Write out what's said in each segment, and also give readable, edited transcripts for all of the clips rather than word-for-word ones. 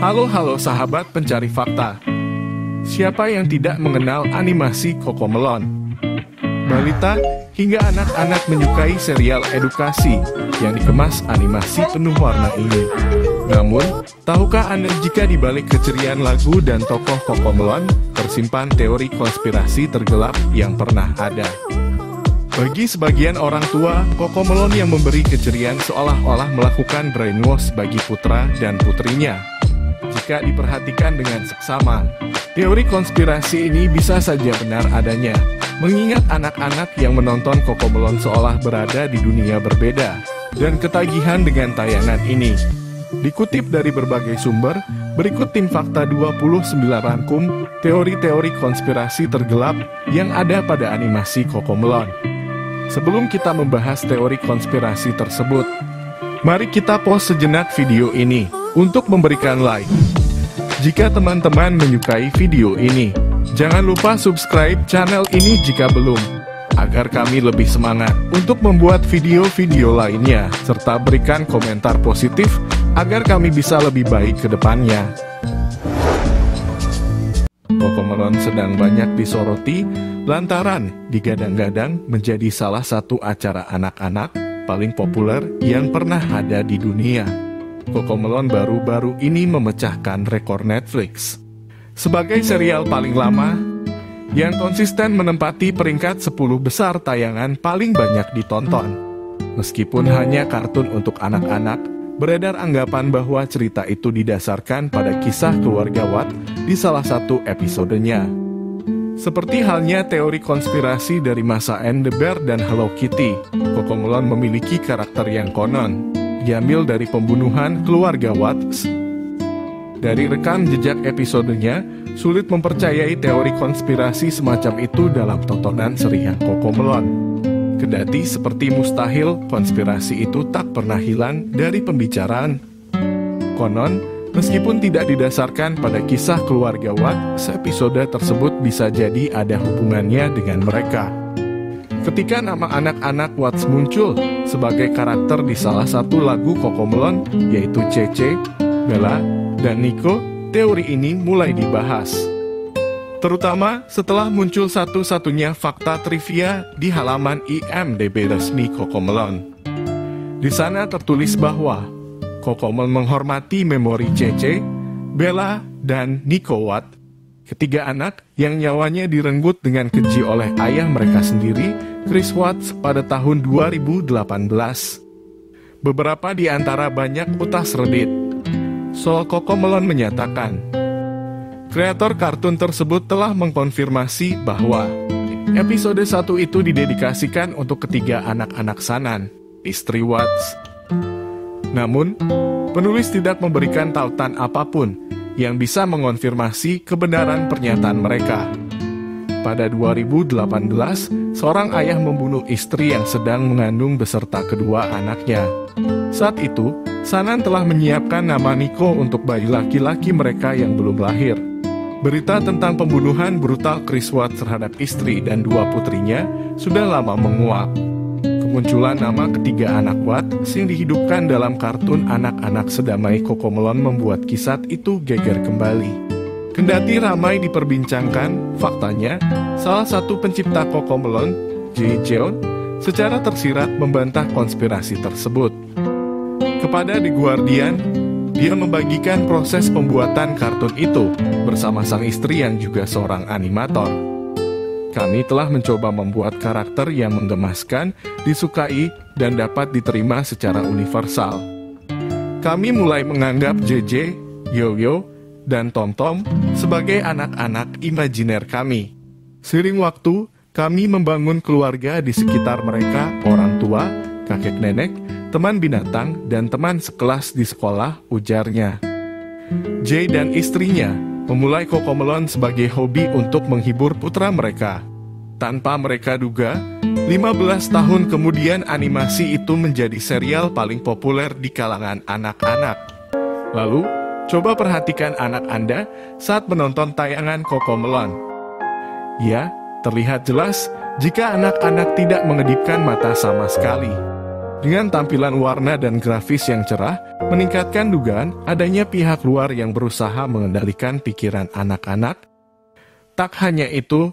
Halo sahabat pencari fakta. Siapa yang tidak mengenal animasi CoComelon? Balita hingga anak-anak menyukai serial edukasi yang dikemas animasi penuh warna ini. Namun, tahukah Anda jika di balik keceriaan lagu dan tokoh CoComelon tersimpan teori konspirasi tergelap yang pernah ada? Bagi sebagian orang tua, CoComelon yang memberi keceriaan seolah-olah melakukan brainwash bagi putra dan putrinya. Jika diperhatikan dengan seksama, teori konspirasi ini bisa saja benar adanya, mengingat anak-anak yang menonton CoComelon seolah berada di dunia berbeda, dan ketagihan dengan tayangan ini. Dikutip dari berbagai sumber, berikut tim Fakta 29 rangkum teori-teori konspirasi tergelap yang ada pada animasi CoComelon. Sebelum kita membahas teori konspirasi tersebut, mari kita pause sejenak video ini untuk memberikan like. Jika teman-teman menyukai video ini, jangan lupa subscribe channel ini jika belum, agar kami lebih semangat untuk membuat video-video lainnya, serta berikan komentar positif agar kami bisa lebih baik ke depannya. CoComelon sedang banyak disoroti lantaran digadang-gadang menjadi salah satu acara anak-anak paling populer yang pernah ada di dunia. CoComelon baru-baru ini memecahkan rekor Netflix sebagai serial paling lama yang konsisten menempati peringkat 10 besar tayangan paling banyak ditonton. Meskipun hanya kartun untuk anak-anak, beredar anggapan bahwa cerita itu didasarkan pada kisah keluarga Watt di salah satu episodenya. Seperti halnya teori konspirasi dari masa Anne the Bear dan Hello Kitty, CoComelon memiliki karakter yang konon diambil dari pembunuhan keluarga Watts. Dari rekam jejak episodenya, sulit mempercayai teori konspirasi semacam itu dalam tontonan serial CoComelon. Kendati seperti mustahil, konspirasi itu tak pernah hilang dari pembicaraan. Konon, meskipun tidak didasarkan pada kisah keluarga Watt, episode tersebut bisa jadi ada hubungannya dengan mereka. Ketika nama anak-anak Watts muncul sebagai karakter di salah satu lagu CoComelon, yaitu Cece, Bella, dan Nico, teori ini mulai dibahas. Terutama setelah muncul satu-satunya fakta trivia di halaman IMDb resmi CoComelon. Di sana tertulis bahwa CoComelon menghormati memori Cece, Bella, dan Nico Watt, ketiga anak yang nyawanya direnggut dengan keji oleh ayah mereka sendiri, Chris Watts, pada tahun 2018. Beberapa di antara banyak utas Reddit soal CoComelon menyatakan, kreator kartun tersebut telah mengkonfirmasi bahwa episode 1 itu didedikasikan untuk ketiga anak-anak Sanan, istri Watts. Namun, penulis tidak memberikan tautan apapun yang bisa mengonfirmasi kebenaran pernyataan mereka. Pada 2018, seorang ayah membunuh istri yang sedang mengandung beserta kedua anaknya. Saat itu, Sanan telah menyiapkan nama Nico untuk bayi laki-laki mereka yang belum lahir. Berita tentang pembunuhan brutal Chris Watts terhadap istri dan dua putrinya sudah lama menguap. Kemunculan nama ketiga anak Watts yang dihidupkan dalam kartun anak-anak sedamai CoComelon membuat kisah itu geger kembali. Kendati ramai diperbincangkan, faktanya, salah satu pencipta CoComelon, Jay Jeon, secara tersirat membantah konspirasi tersebut. Kepada The Guardian, dia membagikan proses pembuatan kartun itu bersama sang istri yang juga seorang animator. Kami telah mencoba membuat karakter yang menggemaskan, disukai, dan dapat diterima secara universal. Kami mulai menganggap JJ, Yo-Yo, dan Tom-Tom sebagai anak-anak imajiner kami. Seiring waktu, kami membangun keluarga di sekitar mereka, orang tua, kakek nenek, teman binatang, dan teman sekelas di sekolah, ujarnya. Jay dan istrinya memulai CoComelon sebagai hobi untuk menghibur putra mereka. Tanpa mereka duga, 15 tahun kemudian animasi itu menjadi serial paling populer di kalangan anak-anak. Lalu, coba perhatikan anak Anda saat menonton tayangan CoComelon. Ya, terlihat jelas jika anak-anak tidak mengedipkan mata sama sekali. Dengan tampilan warna dan grafis yang cerah, meningkatkan dugaan adanya pihak luar yang berusaha mengendalikan pikiran anak-anak. Tak hanya itu,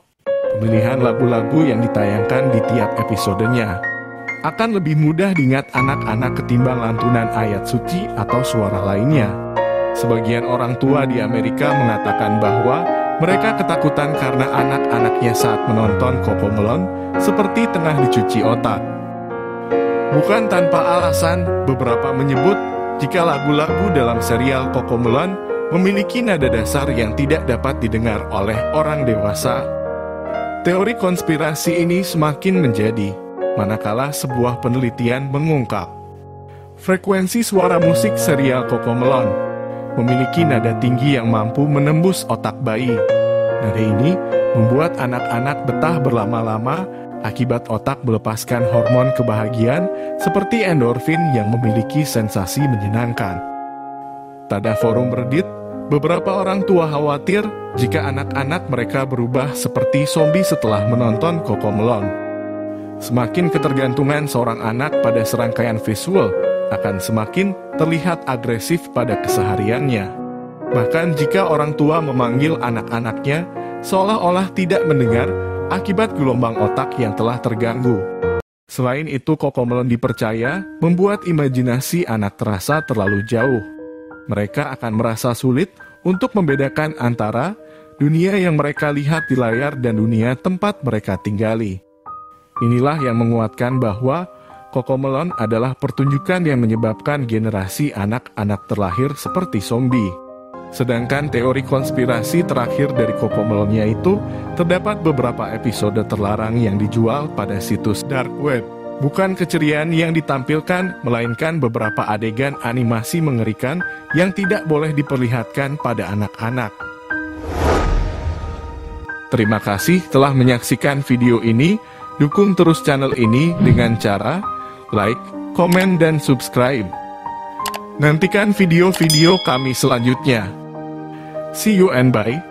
pemilihan lagu-lagu yang ditayangkan di tiap episodenya akan lebih mudah diingat anak-anak ketimbang lantunan ayat suci atau suara lainnya. Sebagian orang tua di Amerika mengatakan bahwa mereka ketakutan karena anak-anaknya saat menonton CoComelon seperti tengah dicuci otak. Bukan tanpa alasan, beberapa menyebut jika lagu-lagu dalam serial CoComelon memiliki nada dasar yang tidak dapat didengar oleh orang dewasa. Teori konspirasi ini semakin menjadi manakala sebuah penelitian mengungkap frekuensi suara musik serial CoComelon memiliki nada tinggi yang mampu menembus otak bayi. Nada ini membuat anak-anak betah berlama-lama akibat otak melepaskan hormon kebahagiaan seperti endorfin yang memiliki sensasi menyenangkan. Pada forum Reddit, beberapa orang tua khawatir jika anak-anak mereka berubah seperti zombie setelah menonton CoComelon. Semakin ketergantungan seorang anak pada serangkaian visual akan semakin terlihat agresif pada kesehariannya. Bahkan jika orang tua memanggil anak-anaknya seolah-olah tidak mendengar akibat gelombang otak yang telah terganggu. Selain itu, CoComelon dipercaya membuat imajinasi anak terasa terlalu jauh. Mereka akan merasa sulit untuk membedakan antara dunia yang mereka lihat di layar dan dunia tempat mereka tinggali. Inilah yang menguatkan bahwa CoComelon adalah pertunjukan yang menyebabkan generasi anak-anak terlahir seperti zombie. Sedangkan teori konspirasi terakhir dari CoComelonnya itu, terdapat beberapa episode terlarang yang dijual pada situs dark web. Bukan keceriaan yang ditampilkan, melainkan beberapa adegan animasi mengerikan yang tidak boleh diperlihatkan pada anak-anak. Terima kasih telah menyaksikan video ini. Dukung terus channel ini dengan cara like, komen, dan subscribe. Nantikan video-video kami selanjutnya. See you and bye.